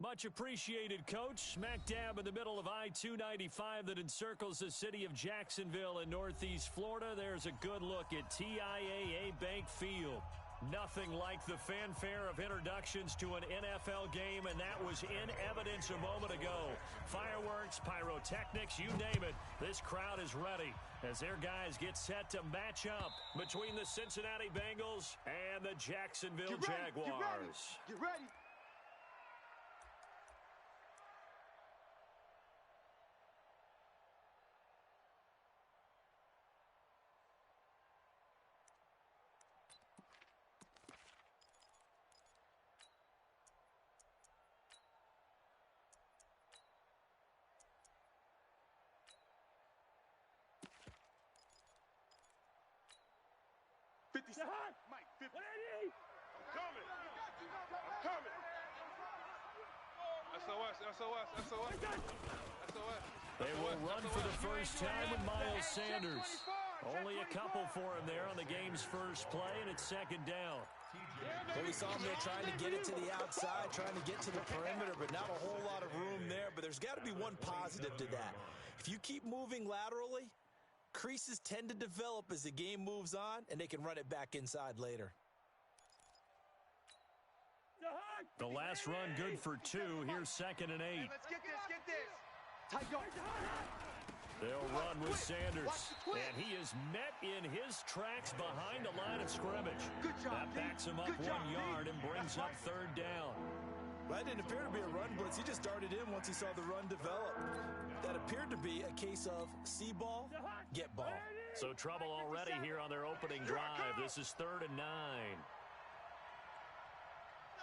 Much appreciated, Coach. Smack dab in the middle of I-295 that encircles the city of Jacksonville in Northeast Florida. There's a good look at TIAA Bank Field. Nothing like the fanfare of introductions to an NFL game, and that was in evidence a moment ago. Fireworks, pyrotechnics, you name it. This crowd is ready as their guys get set to match up between the Cincinnati Bengals and the Jacksonville Jaguars. Get ready. Mike, 50. I'm coming. I'm coming. SOS. They will run for the first time with Miles Sanders. Only a couple for him there on the game's first play, and it's second down. Well, we saw him there trying to get it to the outside, trying to get to the perimeter, but not a whole lot of room there. But there's got to be one positive to that. If you keep moving laterally, creases tend to develop as the game moves on, and they can run it back inside later. The last run good for 2. Here's 2nd and 8. Hey, let's get this. Tight go. They'll run with Sanders. And he is met in his tracks behind the line of scrimmage. Good job, that backs him up 1 yard and brings up third down. Well, that didn't appear to be a run blitz. He just darted in once he saw the run develop. That appeared to be a case of see ball, get ball. So trouble already here on their opening drive. This is 3rd and 9.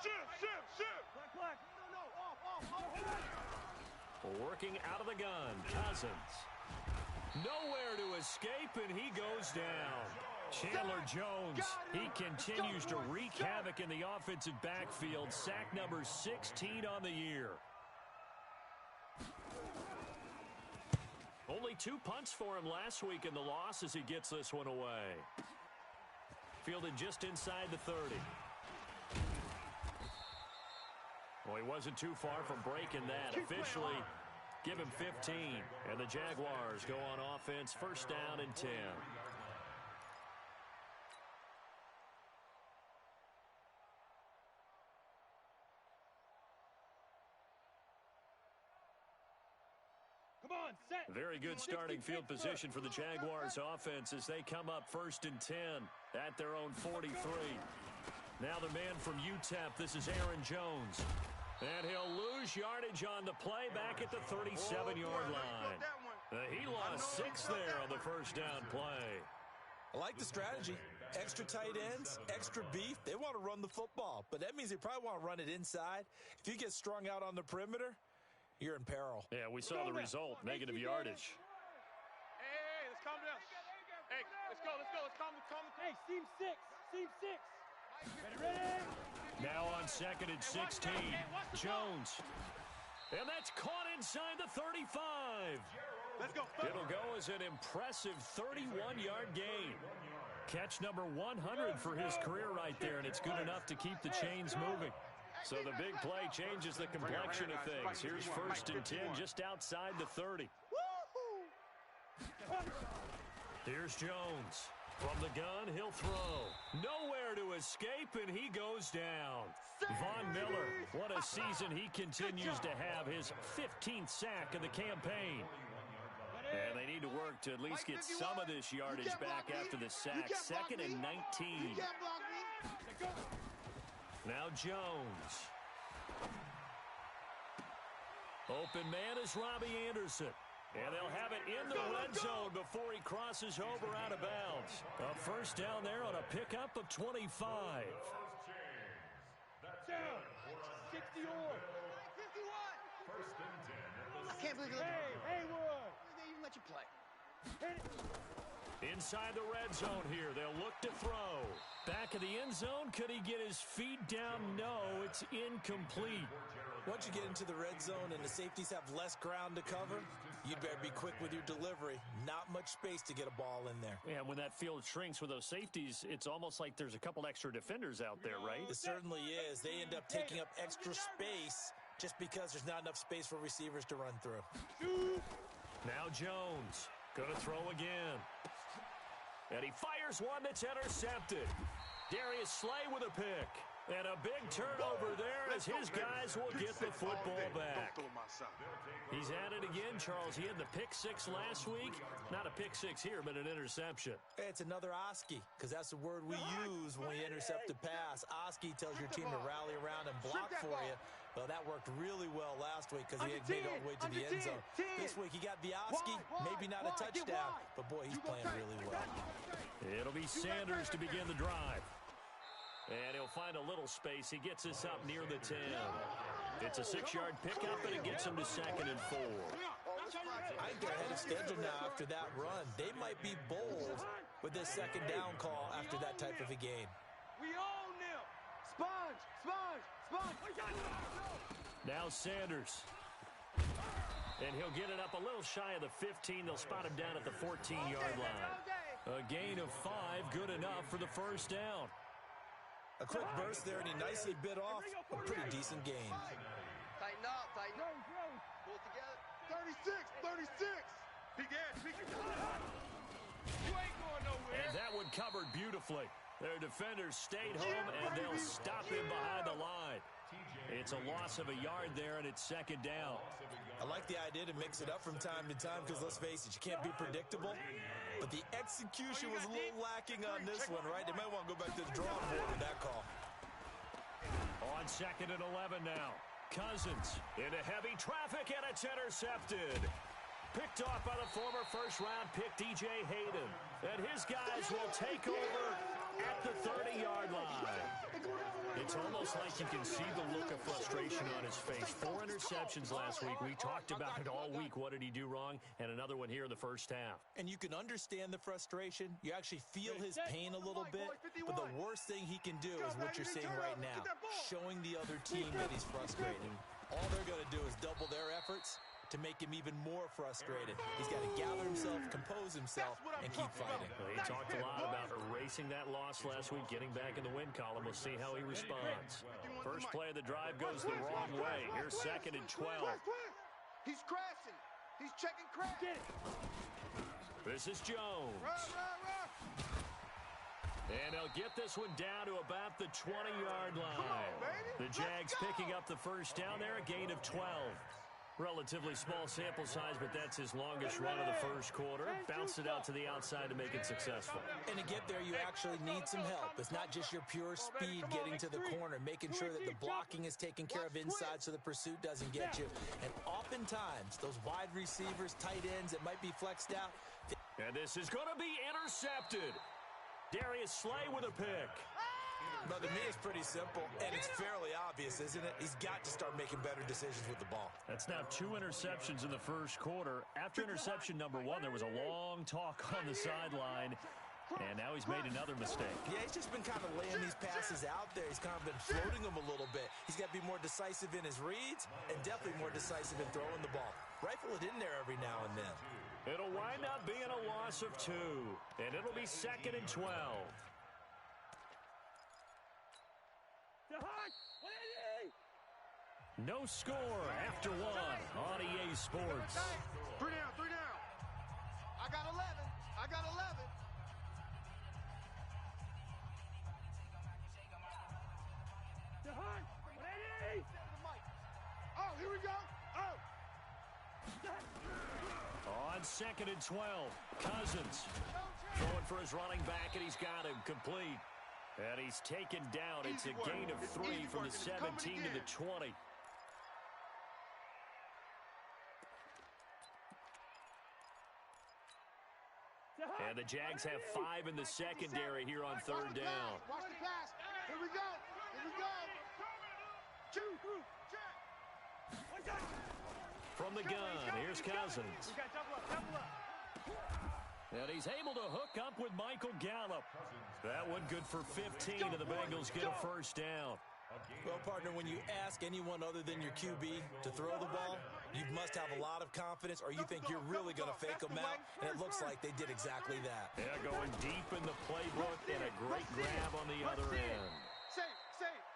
Shift. Black. No. Off. Working out of the gun, Cousins. Nowhere to escape, and he goes down. Chandler Jones, he continues to wreak havoc in the offensive backfield. Sack number 16 on the year. Only 2 punts for him last week in the loss as he gets this one away. Fielded just inside the 30. Well, he wasn't too far from breaking that. Officially, give him 15. And the Jaguars go on offense, first down and 10. Come on, set. Very good starting field position for the Jaguars offense as they come up 1st and 10 at their own 43. Now the man from UTEP, this is Aaron Jones. And he'll lose yardage on the play back at the 37-yard line. He lost 6 there on the first down play. I like the strategy. Extra tight ends, extra beef. They want to run the football, but that means they probably want to run it inside. If you get strung out on the perimeter, you're in peril. Yeah, we saw the result, negative yardage. Hey, let's calm down. Hey, let's go. Let's calm. Hey, seam 6. Ready. Now on 2nd and 16, Jones. And that's caught inside the 35. Let's go. It'll go as an impressive 31-yard gain. Catch number 100 for his career right there, and it's good enough to keep the chains moving. So the big play changes the complexion of things. Here's 1st and 10 just outside the 30. Here's Jones. From the gun, he'll throw. Nowhere to escape, and he goes down. Von Miller, what a season he continues to have. His 15th sack of the campaign. And they need to work to at least get some of this yardage back after the sack. 2nd and 19. Now Jones. Open man is Robbie Anderson. And they'll have it in the red zone before he crosses over out of bounds. A first down there on a pickup of 25. Down. 60-yard. 51. 1st and 10. I can't believe you Haywood. They even let you play. Hit it. Inside the red zone here. They'll look to throw. Back of the end zone. Could he get his feet down? No, it's incomplete. Once you get into the red zone and the safeties have less ground to cover, you'd better be quick with your delivery. Not much space to get a ball in there. Yeah, when that field shrinks with those safeties, it's almost like there's a couple extra defenders out there, right? It certainly is. They end up taking up extra space just because there's not enough space for receivers to run through. Now Jones going to throw again. And he fires one that's intercepted. Darius Slay with a pick. And a big turnover there as his guys will get the football back. He's at it again, Charles. He had the pick six last week. Not a pick six here, but an interception. It's another Oski, because that's the word we use when we intercept a pass. Oski tells your team to rally around and block for you. Well, that worked really well last week because he had made it all the way to the end zone. This week he got the Oski, maybe not a touchdown, but boy, he's playing really well. It'll be Sanders to begin the drive. And he'll find a little space. He gets this up near the 10. It's a 6-yard pickup, and it gets him to 2nd and 4. I think they're ahead of schedule now after that run. They might be bold with this second down call after that type of a game. We own them. Sponge, sponge, sponge. Now Sanders. And he'll get it up a little shy of the 15. They'll spot him down at the 14-yard line. A gain of 5, good enough for the first down. A quick burst there, and he nicely bit off a pretty decent gain. Tighten up, tighten up. Pull it together. 36, 36. Big ass, big ass. You ain't going nowhere. And that one covered beautifully. Their defenders stayed home, and they'll stop him behind the line. It's a loss of a yard there, and it's 2nd down. I like the idea to mix it up from time to time because, let's face it, you can't be predictable. But the execution was a little lacking on this one, right? They might want to go back to the drawing board with that call. On 2nd and 11 now. Cousins into heavy traffic, and it's intercepted. Picked off by the former first-round pick, DJ Hayden. And his guys will take over at the 30-yard line. It's almost like you can see the look of frustration on his face. 4 interceptions last week. We talked about it all week. What did he do wrong? And another one here in the first half. And you can understand the frustration. You actually feel his pain a little bit. But the worst thing he can do is what you're seeing right now, showing the other team that he's frustrated. All they're going to do is double their efforts to make him even more frustrated. He's got to gather himself, compose himself, and keep fighting. Well, he talked a lot about erasing that loss last week, getting back in the win column. We'll see how he responds. First play of the drive goes the wrong way. Here's 2nd and 12. He's crashing. He's checking crash. This is Jones. And they'll get this one down to about the 20-yard line. The Jags picking up the first down there, a gain of 12. Relatively small sample size, but that's his longest run of the first quarter. Bounced it out to the outside to make it successful. And to get there, you actually need some help. It's not just your pure speed getting to the corner, making sure that the blocking is taken care of inside so the pursuit doesn't get you. And oftentimes, those wide receivers, tight ends that might be flexed out. And this is going to be intercepted. Darius Slay with a pick. But to me, it's pretty simple, and it's fairly obvious, isn't it? He's got to start making better decisions with the ball. That's now 2 interceptions in the first quarter. After interception number 1, there was a long talk on the sideline, and now he's made another mistake. Yeah, he's just been kind of laying these passes out there. He's kind of been floating them a little bit. He's got to be more decisive in his reads and definitely more decisive in throwing the ball. Rifle it in there every now and then. It'll wind up being a loss of 2, and it'll be 2nd and 12. No score after 1 on EA Sports. 3 down, 3 down. I got 11. I got 11. Oh, here we go. Oh. On 2nd and 12, Cousins throwing for his running back, and he's got him complete. And he's taken down. It's a gain of 3 from the 17 to the 20. And the Jags have 5 in the secondary here on 3rd down. Watch the pass. Here we go. Here we go. From the gun, here's Cousins. And he's able to hook up with Michael Gallup. That one good for 15, and the Bengals get a first down. Well, partner, when you ask anyone other than your QB to throw the ball, you must have a lot of confidence, or you think you're really going to fake them out, and it looks like they did exactly that. Yeah, going deep in the playbook, and a great grab on the other end.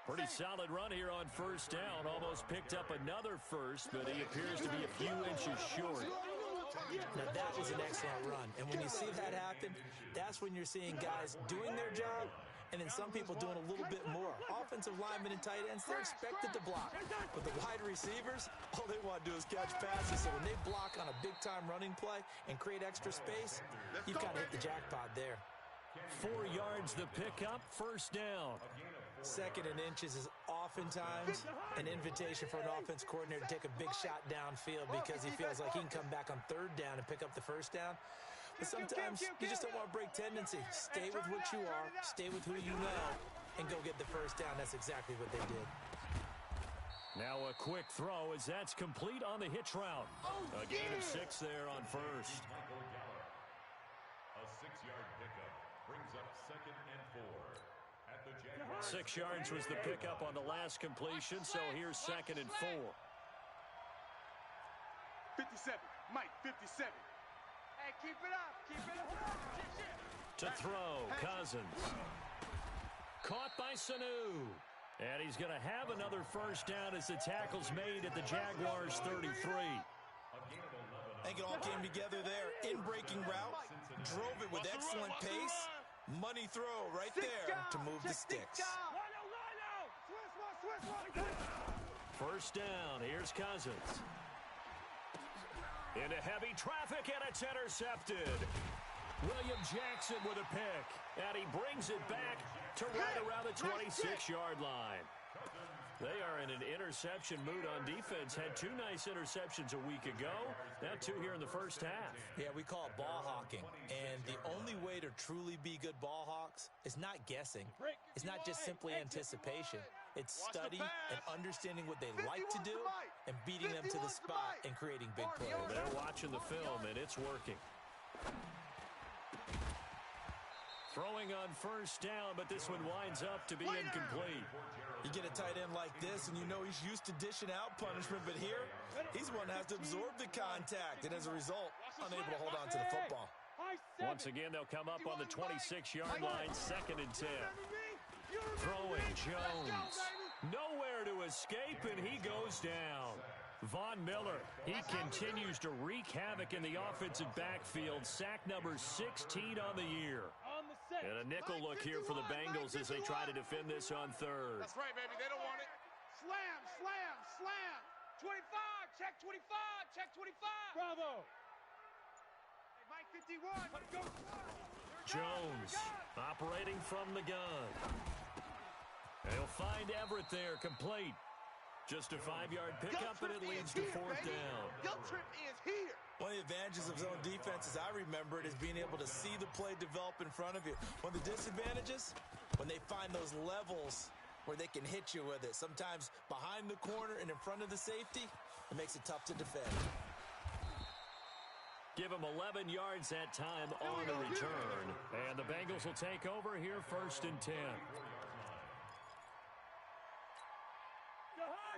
Pretty solid run here on first down. Almost picked up another first, but he appears to be a few inches short. Now, that was an excellent run. And when you see that happen, that's when you're seeing guys doing their job, and then some people doing a little bit more. Offensive linemen and tight ends, they're expected to block. But the wide receivers, all they want to do is catch passes. So when they block on a big-time running play and create extra space, you've got to hit the jackpot there. 4 yards the pickup, first down. Second and inches is oftentimes an invitation for an offense coordinator to take a big shot downfield because he feels like he can come back on third down and pick up the first down. But sometimes you just don't want to break tendency. Stay with what you are, stay with who you know, and go get the first down. That's exactly what they did. Now a quick throw as that's complete on the hitch route. A gain of 6 there on first. A 6-yard pickup brings up 2nd and 4. 6 yards was the pickup on the last completion, so here's 2nd and 4. 57, Mike, 57. Hey, keep it up, keep it up. To throw, Cousins. Caught by Sanu. And he's going to have another first down as the tackle's made at the Jaguars' 33. I think it all came together there. In-breaking route, drove it with excellent pace. Money throw right there to move the sticks. First down, here's Cousins. Into heavy traffic, and it's intercepted. William Jackson with a pick, and he brings it back to right around the 26-yard line. They are in an interception mood on defense. Had 2 nice interceptions a week ago. Now 2 here in the first half. Yeah, we call it ball hawking. And the only way to truly be good ball hawks is not guessing. It's not just simply anticipation. It's study and understanding what they like to do and beating them to the spot and creating big plays. They're watching the film, and it's working. Throwing on first down, but this one winds up to be incomplete. You get a tight end like this, and you know he's used to dishing out punishment, but here, he's the one that has to absorb the contact, and as a result, unable to hold on to the football. Once again, they'll come up on the 26-yard line, 2nd and 10. Throwing Jones. Nowhere to escape, and he goes down. Von Miller, he continues to wreak havoc in the offensive backfield. Sack number 16 on the year. And a nickel look here for the Bengals as they try to defend this on third. That's right, baby. They don't want it. Slam, slam, slam. 25, check 25, check 25. Bravo. Hey, Mike 51. Let's go. Jones operating from the gun. They'll find Everett there, complete. Just a 5-yard pickup, and it leads to 4th down. Guilt trip is here. One of the advantages of zone defense, as I remember it, is being able to see the play develop in front of you. One of the disadvantages, when they find those levels where they can hit you with it. Sometimes behind the corner and in front of the safety, it makes it tough to defend. Give him 11 yards that time on the return. And the Bengals will take over here, 1st and 10.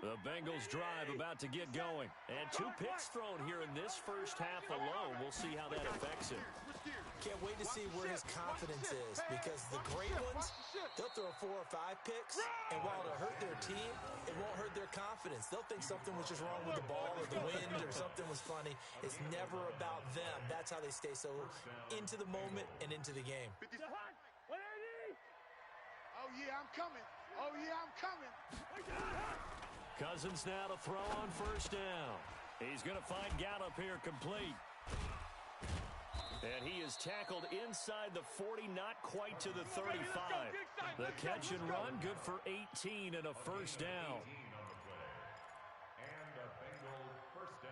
The Bengals drive about to get going. And 2 picks thrown here in this first half alone. We'll see how that affects him. Can't wait to see where his confidence is, because the great ones, they'll throw 4 or 5 picks, and while it'll hurt their team, it won't hurt their confidence. They'll think something was just wrong with the ball or the wind or something was funny. It's never about them. That's how they stay so into the moment and into the game. Oh, yeah, I'm coming. Oh, yeah, I'm coming. Cousins now to throw on first down. He's going to find Gallup here complete. And he is tackled inside the 40, not quite to the 35. The catch and run, good for 18 and a first down. And a Bengal first down.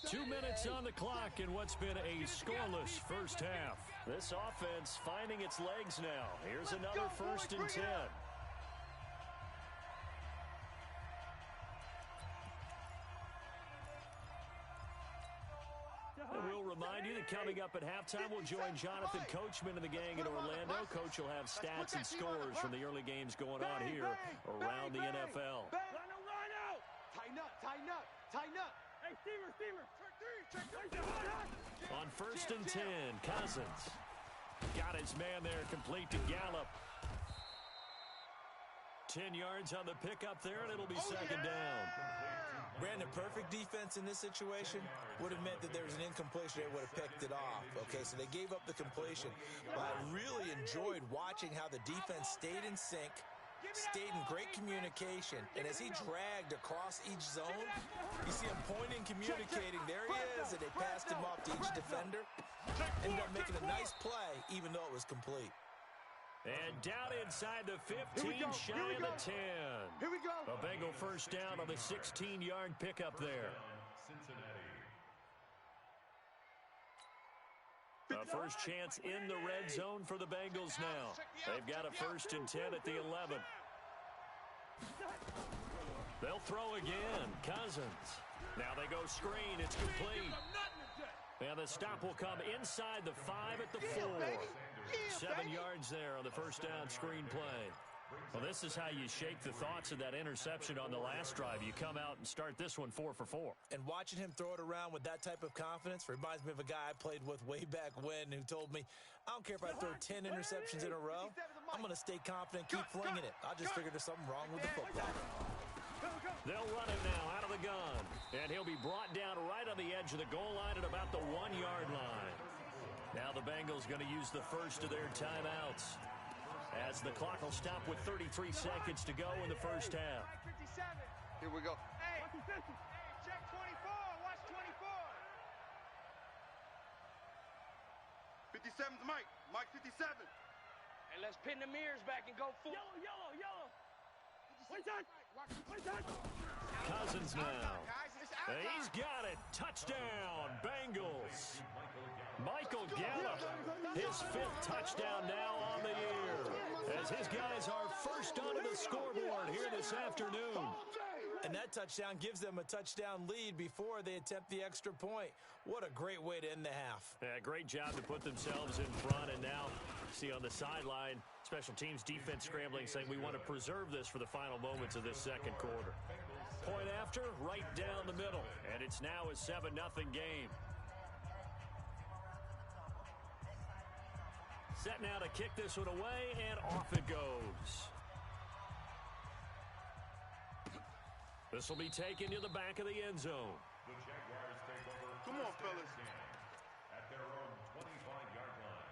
2 minutes on the clock in what's been a scoreless first half. This offense finding its legs now. Here's another 1st and 10. And we'll remind you that coming up at halftime, we'll join Jonathan Coachman and the gang in Orlando. Coach will have stats and scores from the early games going on here around the NFL. Tighten up, tighten up, tighten up. On 1st and 10, Cousins got his man there, complete to Gallup. 10 yards on the pickup there, and it'll be second down. Brandon, perfect defense in this situation would have meant that there was an incompletion. They would have picked it off. Okay, so they gave up the completion. But I really enjoyed watching how the defense stayed in sync, stayed in great communication, and as he dragged across each zone, you see him pointing, communicating. There he is, and they passed him off to each defender. Ended up making a nice play, even though it was complete. And down inside the 15, shy of the 10. Here we go. A Bengal first down on the 16-yard pickup there. A first chance in the red zone for the Bengals now. They've got a 1st and 10 at the 11. They'll throw again. Cousins. Now they go screen. It's complete. And the stop will come inside the 5 at the 4. 7 yards there on the first down screen play. Well, this is how you shake the thoughts of that interception on the last drive. You come out and start this one 4 for 4. And watching him throw it around with that type of confidence reminds me of a guy I played with way back when who told me, I don't care if I throw 10 interceptions in a row, I'm going to stay confident, keep flinging it. I just figured there's something wrong with the football. They'll run it now out of the gun. And he'll be brought down right on the edge of the goal line at about the 1-yard line. Now the Bengals going to use the first of their timeouts, as the clock will stop with 33 seconds to go in the first half. Here we go. Hey, check 24. Watch 24. 57's Mike. Mike 57. And let's pin the mirrors back and go full. Yellow. What's that? Cousins now. He's got it. Touchdown, Bengals. Michael Gallup, his 5th touchdown now on the year, as his guys are first onto the scoreboard here this afternoon. And that touchdown gives them a touchdown lead before they attempt the extra point. What a great way to end the half. Yeah, great job to put themselves in front, and now see on the sideline, special teams defense scrambling, saying we want to preserve this for the final moments of this second quarter. Point after, right down the middle, and it's now a 7-0 game. Set now to kick this one away, and off it goes. This will be taken to the back of the end zone. The Jaguars take over. Come on, fellas. At their own 25-yard line.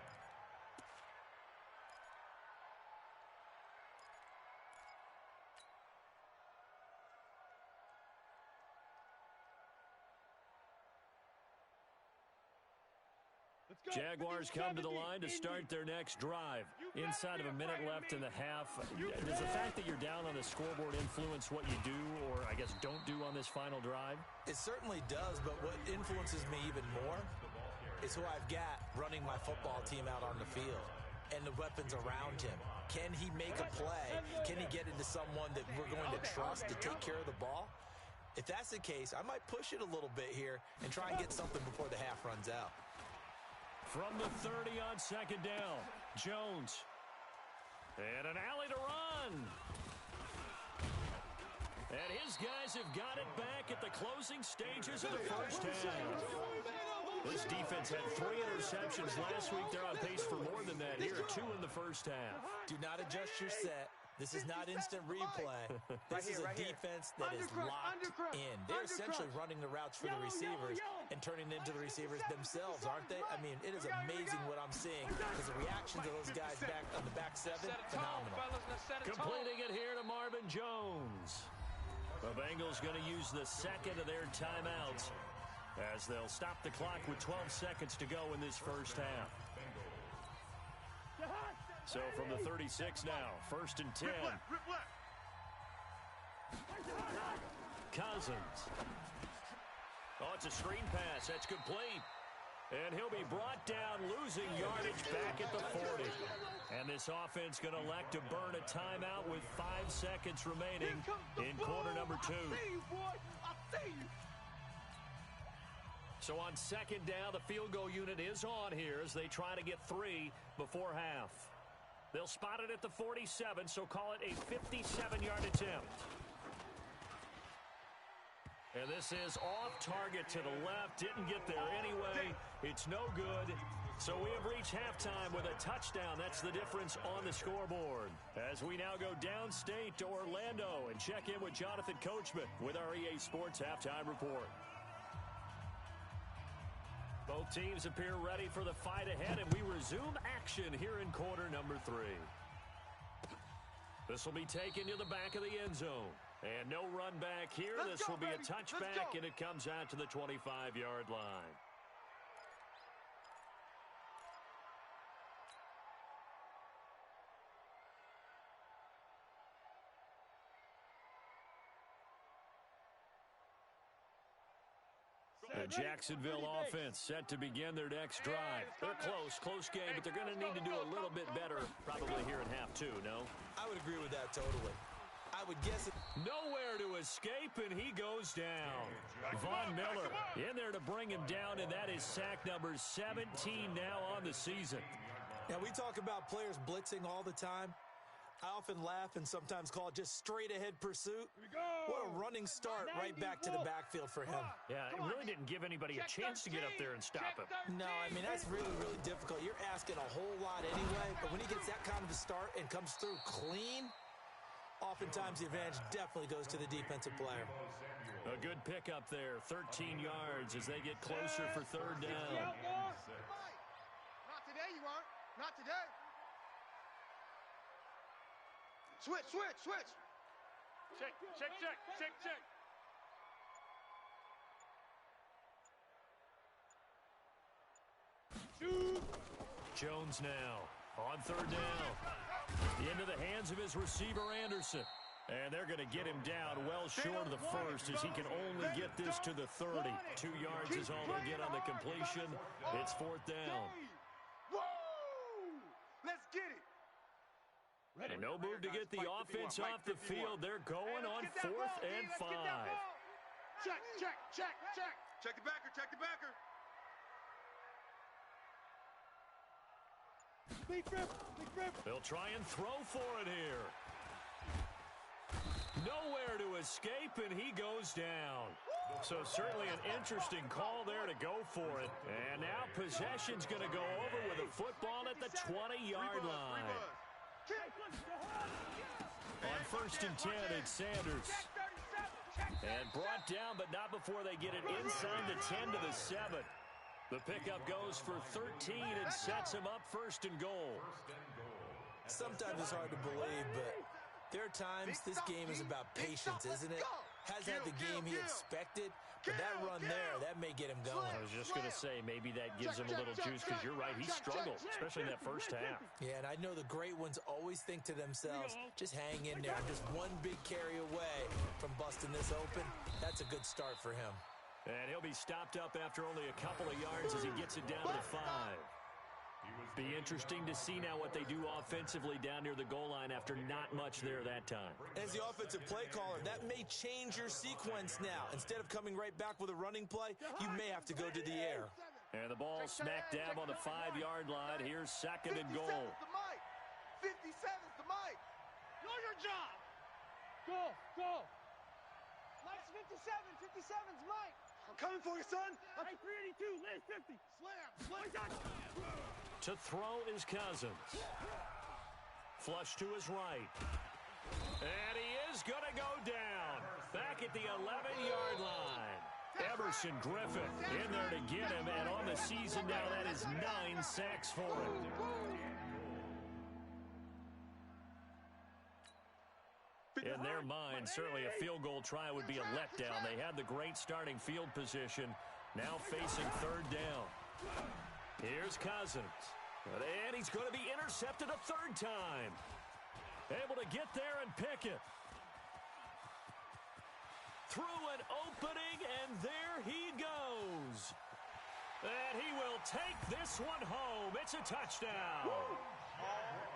Jaguars come to the line to start their next drive. Inside of a minute left in the half. Does the fact that you're down on the scoreboard influence what you do, or I guess don't do on this final drive? It certainly does, but what influences me even more is who I've got running my football team out on the field and the weapons around him. Can he make a play? Can he get into someone that we're going to trust to take care of the ball? If that's the case, I might push it a little bit here and try and get something before the half runs out. From the 30 on second down, Jones. And an alley to run. And his guys have got it back at the closing stages of the first half. This defense had 3 interceptions last week. They're on pace for more than that here, 2 in the first half. Do not adjust your set. This is not instant replay. This is a defense that is locked in. They're essentially running the routes for the receivers and turning into the receivers themselves, aren't they? I mean, it is amazing what I'm seeing because the reactions of those guys back on the back 7, phenomenal. Completing it here to Marvin Jones. The Bengals going to use the second of their timeouts as they'll stop the clock with 12 seconds to go in this first half. So from the 36 now, 1st and 10. Cousins. Oh, it's a screen pass. That's complete. And he'll be brought down, losing yardage back at the 40. And this offense going to elect to burn a timeout with 5 seconds remaining in quarter number 2. So on second down, the field goal unit is on here as they try to get 3 before half. They'll spot it at the 47, so call it a 57-yard attempt. And this is off target to the left. Didn't get there anyway. It's no good. So we have reached halftime with a touchdown. That's the difference on the scoreboard. As we now go downstate to Orlando and check in with Jonathan Coachman with our EA Sports Halftime Report. Both teams appear ready for the fight ahead, and we resume action here in quarter number 3. This will be taken to the back of the end zone. And no run back here. This will be a touchback, and it comes out to the 25-yard line. The Jacksonville offense set to begin their next drive. They're close game, but they're going to need to do a little bit better probably here in half 2, no? I would agree with that totally. I would guess it. Nowhere to escape, and he goes down. Von Miller in there to bring him down, and that is sack number 17 now on the season. Now, we talk about players blitzing all the time. I often laugh and sometimes call it just straight-ahead pursuit. What a running start right back to the backfield for him. Yeah, it really didn't give anybody a chance to get up there and stop him. No, I mean, that's really, really difficult. You're asking a whole lot anyway, but when he gets that kind of a start and comes through clean, oftentimes the advantage definitely goes to the defensive player. A good pickup there, 13 yards as they get closer for third down. Not today, you aren't. Not today. Switch. Check. Jones now on third down. Into the hands of his receiver, Anderson. And they're going to get him down well short of the first as he can only get this to the 30. 2 yards is all they'll get on the completion. It's fourth down. Woo! Let's get it. And no move to get the offense off the field. They're going on 4th and 5. Check. Check the backer. Big rip. They'll try and throw for it here. Nowhere to escape, and he goes down. So certainly an interesting call there to go for it. And now possession's going to go over with a football at the 20-yard line. On 1st and 10, it's Sanders. And brought down, but not before they get it inside the 10 to the 7. The pickup goes for 13 and sets him up 1st and goal. Sometimes it's hard to believe, but there are times this game is about patience, isn't it? Hasn't had the game he expected, but that run there, that may get him going. I was just going to say, maybe that gives him a little juice, because you're right, he struggled, especially in that first half. Yeah, and I know the great ones always think to themselves, just hang in there. Just one big carry away from busting this open. That's a good start for him. And he'll be stopped up after only a couple of yards as he gets it down to the 5. Be interesting to see now what they do offensively down near the goal line after not much there that time. As the offensive play caller, that may change your sequence now. Instead of coming right back with a running play, you may have to go to the air. And the ball smack dab on the 5-yard line. Here's 2nd and goal. 57's the mic. Do your job. Go. Mike's 57's Mike. I'm coming for you, son. Hey, 382, Liz 50. Slam. To throw is Cousins. Flush to his right. And he is going to go down. Back at the 11-yard line. Emerson Griffin in there to get him. And on the season now, that is 9 sacks for him. In their mind, certainly a field goal try would be a letdown. They had the great starting field position. Now facing third down. Here's Cousins. And he's going to be intercepted a third time. Able to get there and pick it. Through an opening, and there he goes. And he will take this one home. It's a touchdown. All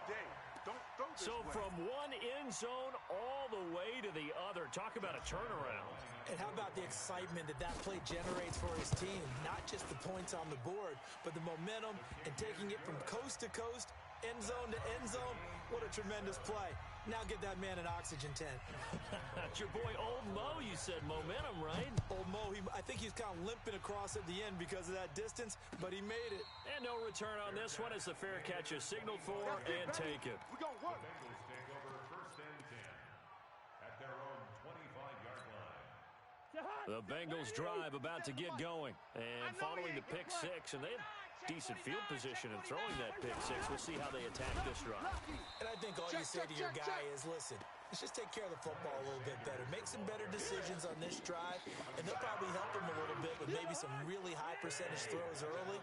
day. Don't So from one end zone all the way to the other. Talk about a turnaround. And how about the excitement that play generates for his team? Not just the points on the board, but the momentum and taking it from coast to coast, end zone to end zone. What a tremendous play. Now get that man an oxygen tent. That's your boy Old Mo, you said. Momentum, right? Old Mo, I think he's kind of limping across at the end because of that distance, but he made it. And no return on this one as the fair catch is signaled for and taken. We're going to work. The Bengals take over 1st and 10 at their own 25-yard line. The Bengals drive about to get going. And following the pick six, and they have decent field position in throwing that pick six. We'll see how they attack this drive. And I think all you say to your guy is, listen, let's just take care of the football a little bit better. Make some better decisions on this drive, and they'll probably help him a little bit with maybe some really high percentage throws early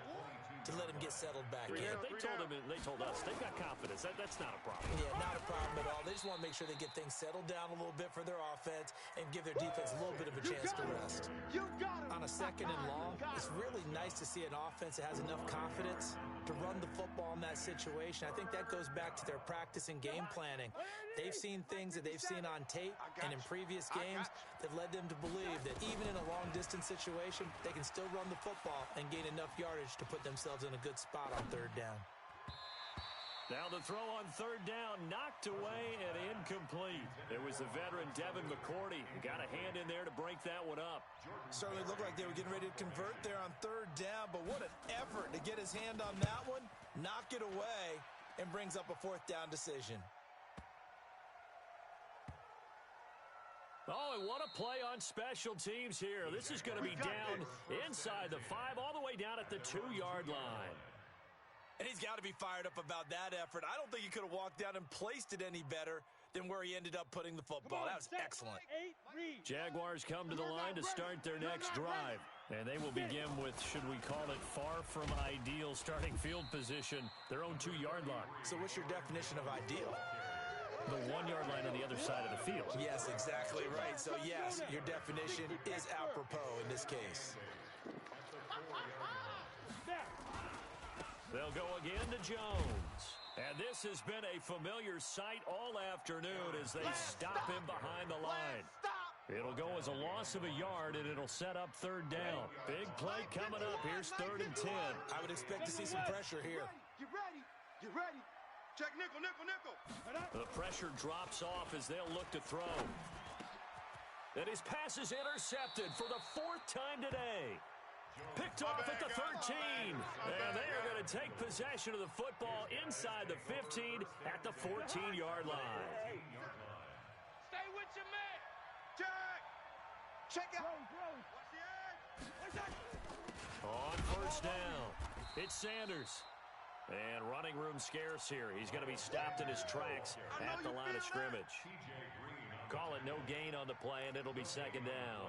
to let him get settled back in. They told us they've got confidence. That's not a problem. Yeah, not a problem at all. They just want to make sure they get things settled down a little bit for their offense and give their defense a little bit of a chance to rest. On a 2nd and long, it's really nice to see an offense that has enough confidence to run the football in that situation. I think that goes back to their practice and game planning. They've seen things that they've seen on tape and in previous games that led them to believe that even in a long-distance situation, they can still run the football and gain enough yardage to put themselves in a good spot on 3rd down. Now the throw on 3rd down, knocked away and incomplete. It was the veteran Devin McCourty who got a hand in there to break that one up. Certainly looked like they were getting ready to convert there on 3rd down, but what an effort to get his hand on that one, knock it away, and brings up a 4th down decision. Oh, and what a play on special teams here. This is going to be down inside the 5, all the way down at the 2-yard line. And he's got to be fired up about that effort. I don't think he could have walked down and placed it any better than where he ended up putting the football. That was excellent. Jaguars come to the line to start their next drive. And they will begin with, should we call it, far from ideal starting field position, their own 2-yard line. So what's your definition of ideal? The 1-yard line on the other side of the field. Yes, exactly right. So, yes, your definition is apropos in this case. They'll go again to Jones. And this has been a familiar sight all afternoon as they stop him behind the line. It'll go as a loss of a yard, and it'll set up 3rd down. Big play coming up. Here's 3rd and 10. I would expect to see some pressure here. Get ready. Get ready. Check nickel, nickel, nickel. The pressure drops off as they'll look to throw. And his pass is intercepted for the 4th time today. Picked off at the 13. And they are going to take possession of the football inside the 15 at the 14-yard line. Stay with your man. Check out. Watch the edge. On 1st down, it's Sanders. And running room scarce here. He's going to be stopped in his tracks at the line of scrimmage. Call it no gain on the play, and it'll be 2nd down.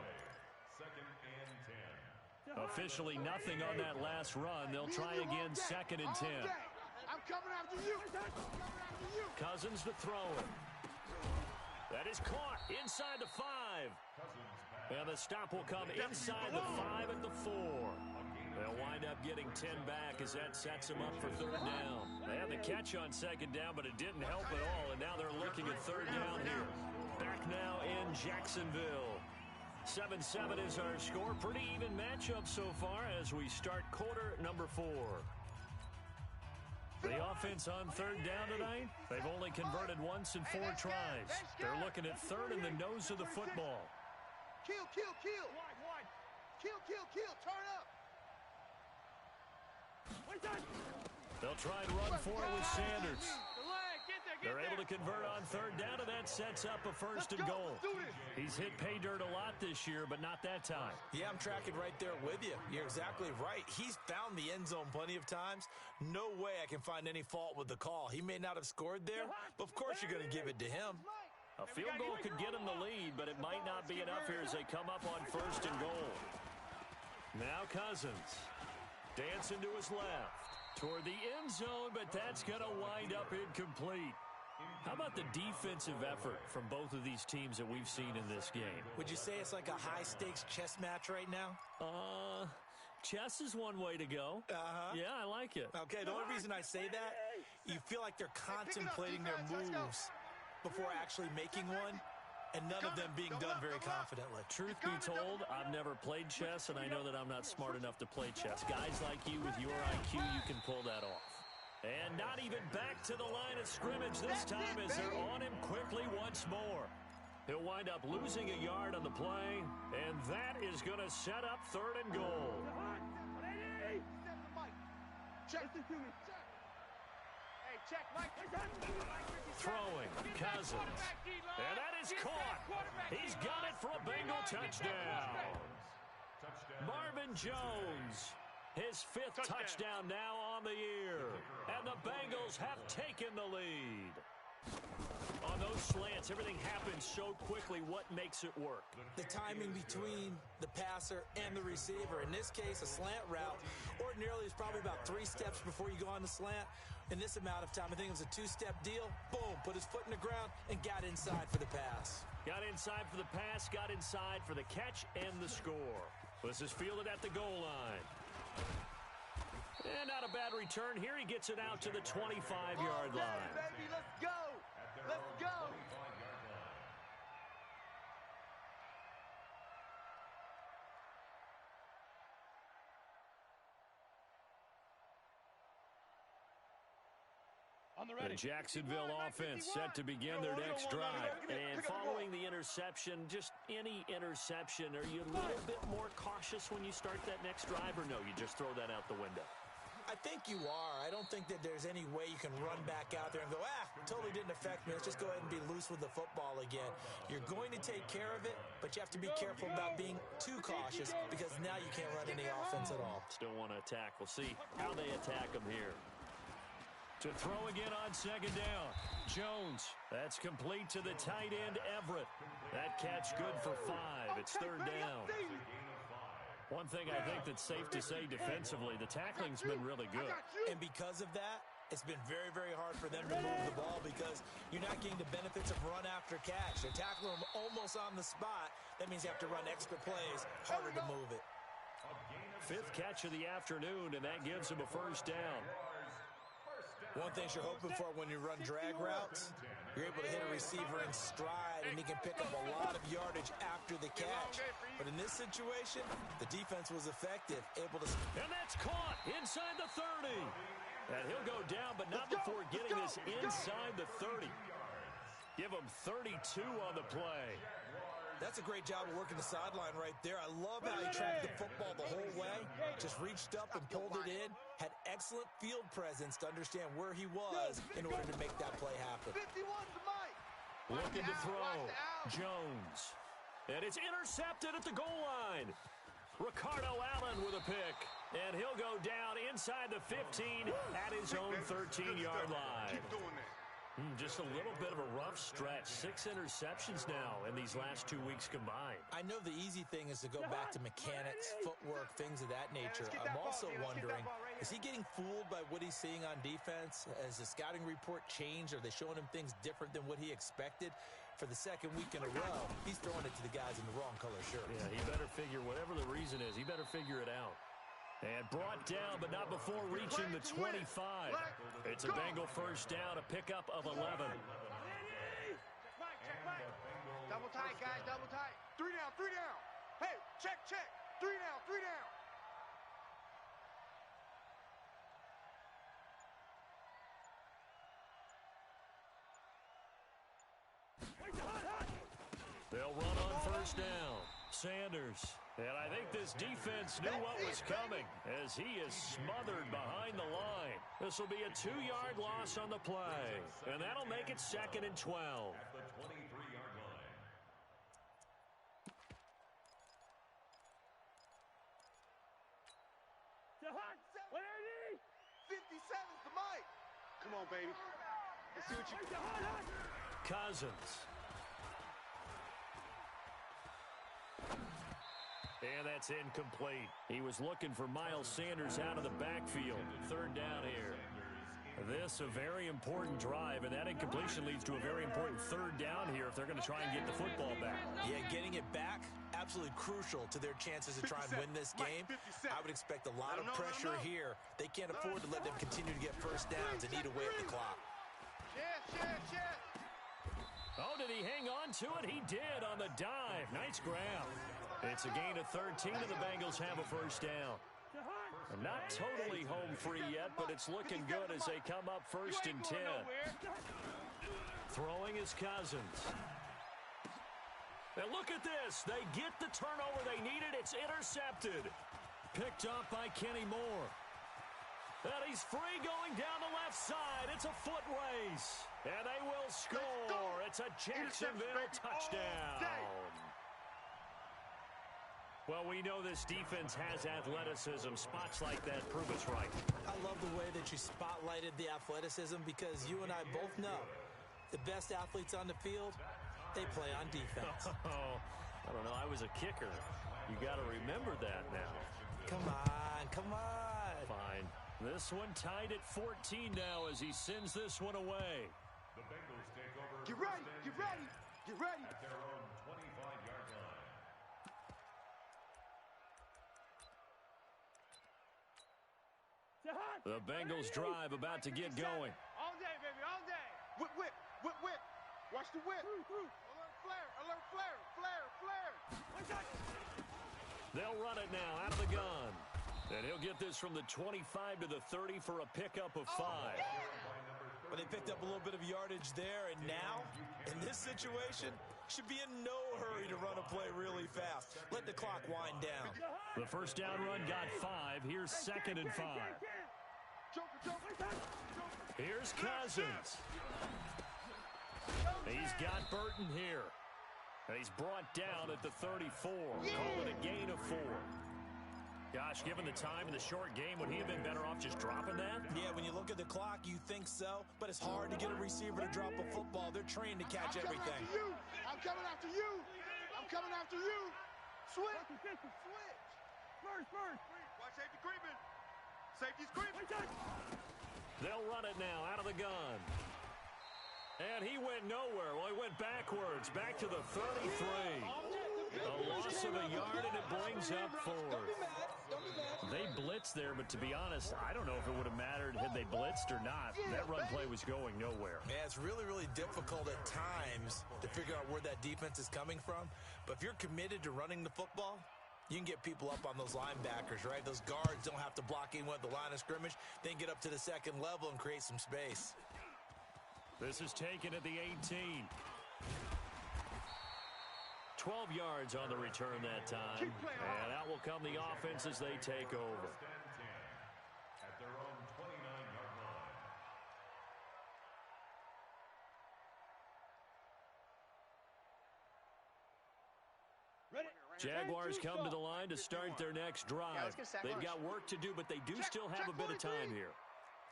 2nd and 10. Officially nothing on that last run. They'll try again 2nd and 10. I'm coming after you. Cousins to throw it. That is caught inside the 5. And the stop will come inside the 5 at the 4. They'll wind up getting 10 back as that sets them up for 3rd down. They had the catch on 2nd down, but it didn't help at all, and now they're looking at 3rd down here. Back now in Jacksonville. 7-7 is our score. Pretty even matchup so far as we start quarter number 4. The offense on 3rd down tonight, they've only converted once in 4 tries. They're looking at 3rd in the nose of the football. Kill. Kill. Turn up. They'll try and run for it with Sanders. They're able to convert on 3rd down, and that sets up a 1st and goal. He's hit pay dirt a lot this year, but not that time. Yeah, I'm tracking right there with you. You're exactly right. He's found the end zone plenty of times. No way I can find any fault with the call. He may not have scored there, but of course you're going to give it to him. A field goal could get him the lead, but it might not be enough here as they come up on 1st and goal. Now Cousins dancing to his left toward the end zone, but that's going to wind up incomplete. How about the defensive effort from both of these teams that we've seen in this game? Would you say it's like a high-stakes chess match right now? Chess is one way to go. Yeah, I like it. Okay, the only reason I say that, you feel like they're contemplating their moves before actually making one, and none of them being done very confidently. Truth be told, I've never played chess, and I know that I'm not smart enough to play chess. Guys like you with your IQ, you can pull that off. And not even back to the line of scrimmage this time as they're on him quickly once more. He'll wind up losing a yard on the play, and that is going to set up 3rd and goal. Check. Hey, check, Mike. Throwing, Cousins. And that is caught. He's got it for a Bengal touchdown. Marvin Jones, his 5th touchdown now on the year. And the Bengals have taken the lead. On those slants, everything happens so quickly. What makes it work? The timing between the passer and the receiver. In this case, a slant route ordinarily is probably about 3 steps before you go on the slant. In this amount of time, I think it was a 2-step deal. Boom, put his foot in the ground and got inside for the pass. Got inside for the pass, got inside for the catch and the score. This is fielded at the goal line. And not a bad return here. He gets it out to the 25-yard line. Baby, let's go. Let's go. The Jacksonville offense set to begin their next drive. And following the interception, just any interception, are you a little bit more cautious when you start that next drive, or no, you just throw that out the window? I think you are. I don't think that there's any way you can run back out there and go, totally didn't affect me. Let's just go ahead and be loose with the football again. You're going to take care of it, but you have to be careful about being too cautious because now you can't run any offense at all. Still want to attack. We'll see how they attack them here. To throw again on 2nd down. Jones. That's complete to the tight end, Everett. That catch good for 5. It's 3rd down. One thing I think that's safe to say defensively, the tackling's been really good. And because of that, it's been very, very hard for them to move the ball because you're not getting the benefits of run after catch. They're tackling them almost on the spot. That means you have to run extra plays, harder to move it. 5th catch of the afternoon, and that gives him a 1st down. One thing you're hoping for when you run drag routes, you're able to hit a receiver in stride, and he can pick up a lot of yardage after the catch. But in this situation, the defense was effective, able to... And that's caught inside the 30. And he'll go down, but not before getting this inside the 30. Give him 32 on the play. That's a great job of working the sideline right there. I love how he tracked the football the whole way. Just reached up and pulled it in. Had excellent field presence to understand where he was in order to make that play happen. 51 to Mike. Looking to throw. Jones. And it's intercepted at the goal line. Ricardo Allen with a pick. And he'll go down inside the 15 at his own 13-yard line. Keep doing that. Just a little bit of a rough stretch. 6 interceptions now in these last 2 weeks combined. I know the easy thing is to go back to mechanics, footwork, things of that nature. I'm also wondering, is he getting fooled by what he's seeing on defense? Has the scouting report changed? Are they showing him things different than what he expected? For the 2nd week in a row, he's throwing it to the guys in the wrong color shirt. Yeah, he better figure, whatever the reason is, he better figure it out. And brought down, but not before reaching the 25. It's a Bengal 1st down, a pickup of 11. Double tight, guys, double tight. 3 down, 3 down. Hey, check. 3 down, 3 down. They'll run on 1st down. Sanders. And I think this defense knew what was coming as he is smothered behind the line. This will be a 2-yard loss on the play. And that'll make it 2nd and 12. At the 23-yard line. 57's to Mike. Come on, baby. Let's see what you got. Cousins. And that's incomplete. He was looking for Miles Sanders out of the backfield. 3rd down here. This a very important drive, and that incompletion leads to a very important 3rd down here if they're going to try and get the football back. Yeah, getting it back, absolutely crucial to their chances to try and win this game. I would expect a lot of pressure here. They can't afford to let them continue to get 1st downs and eat away at the clock. Check. Oh, did he hang on to it? He did on the dive. Nice grab. It's a gain of 13, and the Bengals have a 1st down. Not totally home free yet, but it's looking good as they come up 1st and 10. Throwing is Cousins. And look at this. They get the turnover they needed. It's intercepted. Picked up by Kenny Moore. And he's free going down the left side. It's a foot race. And they will score. It's a Jacksonville touchdown. Well, we know this defense has athleticism. Spots like that prove us right. I love the way that you spotlighted the athleticism because you and I both know the best athletes on the field, they play on defense. Oh, I don't know. I was a kicker. You got to remember that now. Come on, come on. Fine. This one tied at 14 now as he sends this one away. The Bengals take over. Get ready, get ready, get ready. At their own 25-yard line. The Bengals drive about to get going. All day, baby, all day. Whip, whip, whip, whip. Watch the whip. Alert flare, flare, flare. They'll run it now out of the gun. And he'll get this from the 25 to the 30 for a pickup of 5. Well, they picked up a little bit of yardage there, and now, in this situation, should be in no hurry to run a play really fast. Let the clock wind down. The first down run got 5. Here's 2nd and 5. Here's Cousins. He's got Burton here. And he's brought down at the 34. Call it a gain of 4. Gosh, given the time in the short game, would he have been better off just dropping that? Yeah, when you look at the clock, you think so. But it's hard to get a receiver to drop a football. They're trained to catch everything. I'm coming after you. I'm coming after you. Switch. First. Watch safety creeping. Safety's creeping. They'll run it now out of the gun. And he went nowhere. Well, he went backwards, back to the 33. A loss of a yard, and it brings up 4. They blitzed there, but to be honest, I don't know if it would have mattered had they blitzed or not. That run play was going nowhere. Yeah, it's really, really difficult at times to figure out where that defense is coming from. But if you're committed to running the football, you can get people up on those linebackers, right? Those guards don't have to block in with the line of scrimmage. They can get up to the second level and create some space. This is taken at the 18. 12 yards on the return that time. And out will come the offense as they take over. At their own 29-yard line. Jaguars come to the line to start their next drive. They've got work to do, but they do still have a bit of time here.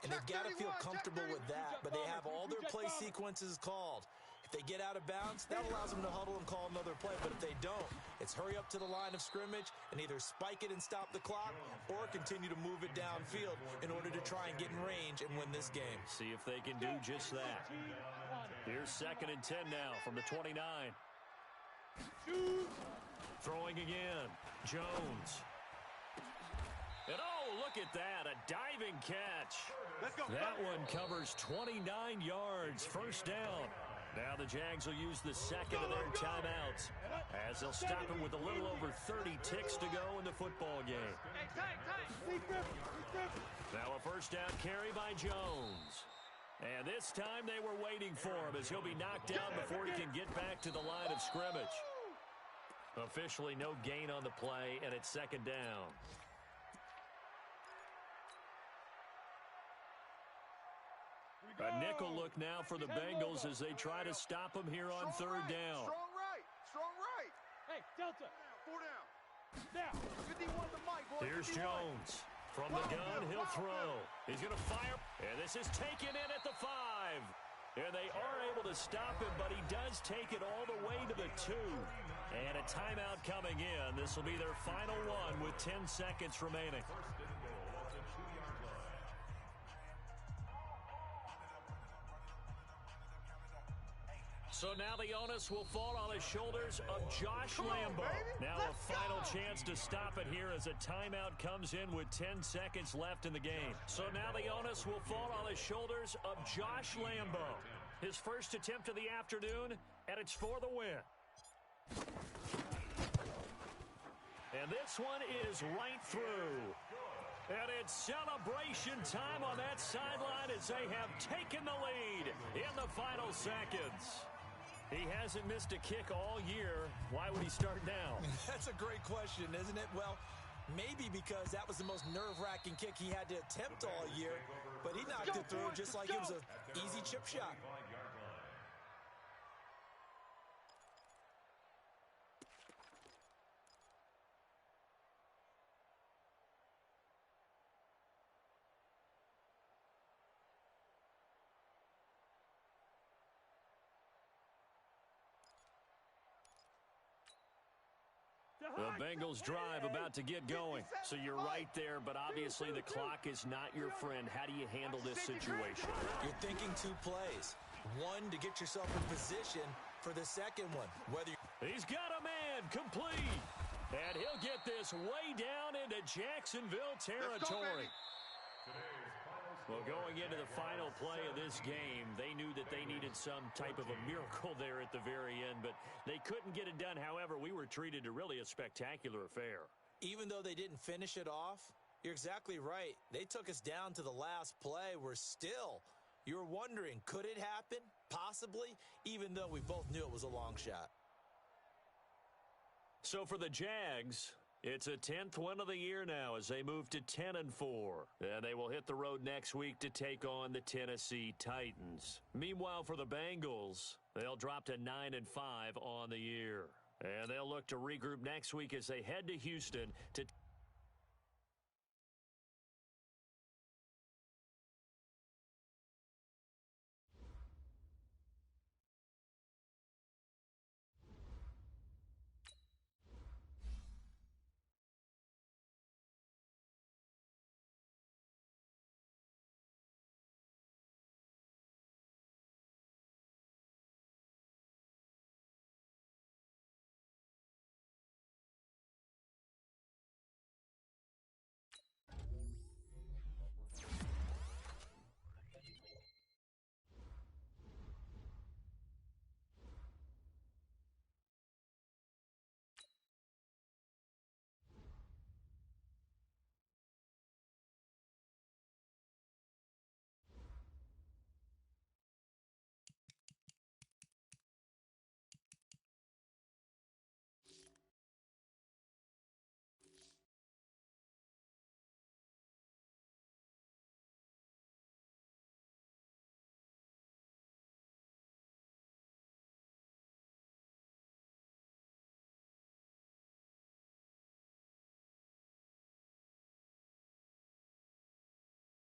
And they've got to feel comfortable with that, but they have all their play sequences called. If they get out of bounds, that allows them to huddle and call another play. But if they don't, it's hurry up to the line of scrimmage and either spike it and stop the clock or continue to move it downfield in order to try and get in range and win this game. See if they can do just that. Here's 2nd and 10 now from the 29. Throwing again. Jones. And oh, look at that, a diving catch. That one covers 29 yards, 1st down. Now the Jags will use the 2nd of their timeouts as they'll stop him with a little over 30 ticks to go in the football game. Now a 1st down carry by Jones. And this time they were waiting for him as he'll be knocked down before he can get back to the line of scrimmage. Officially no gain on the play, and it's 2nd down. A nickel look now for the Bengals as they try to stop him here on 3rd down. Strong right. Hey, Delta. 4 down. Now. 51 to Mike, boy. Here's Jones. From the gun, he'll throw. He's going to fire. And this is taken in at the 5. And they are able to stop him, but he does take it all the way to the 2. And a timeout coming in. This will be their final one with 10 seconds remaining. So now the onus will fall on the shoulders of Josh Lambo. Now a final chance to stop it here as a timeout comes in with 10 seconds left in the game. So now the onus will fall on the shoulders of Josh Lambo. His first attempt of the afternoon, and it's for the win. And this one is right through. And it's celebration time on that sideline as they have taken the lead in the final seconds. He hasn't missed a kick all year. Why would he start now? That's a great question, isn't it? Well, maybe because that was the most nerve-wracking kick he had to attempt all year, but he knocked it through just like it was an easy chip shot. The Bengals drive about to get going. So you're right there, but obviously the clock is not your friend. How do you handle this situation? You're thinking two plays. One, to get yourself in position for the second one. He's got a man complete. And he'll get this way down into Jacksonville territory. Well, going into the final play of this game, they knew that they needed some type of a miracle there at the very end, but they couldn't get it done. However, we were treated to really a spectacular affair. Even though they didn't finish it off, you're exactly right. They took us down to the last play. You're wondering, could it happen? Possibly, even though we both knew it was a long shot. So for the Jags, it's a 10th win of the year now as they move to 10-4. And they will hit the road next week to take on the Tennessee Titans. Meanwhile, for the Bengals, they'll drop to 9-5 on the year. And they'll look to regroup next week as they head to Houston to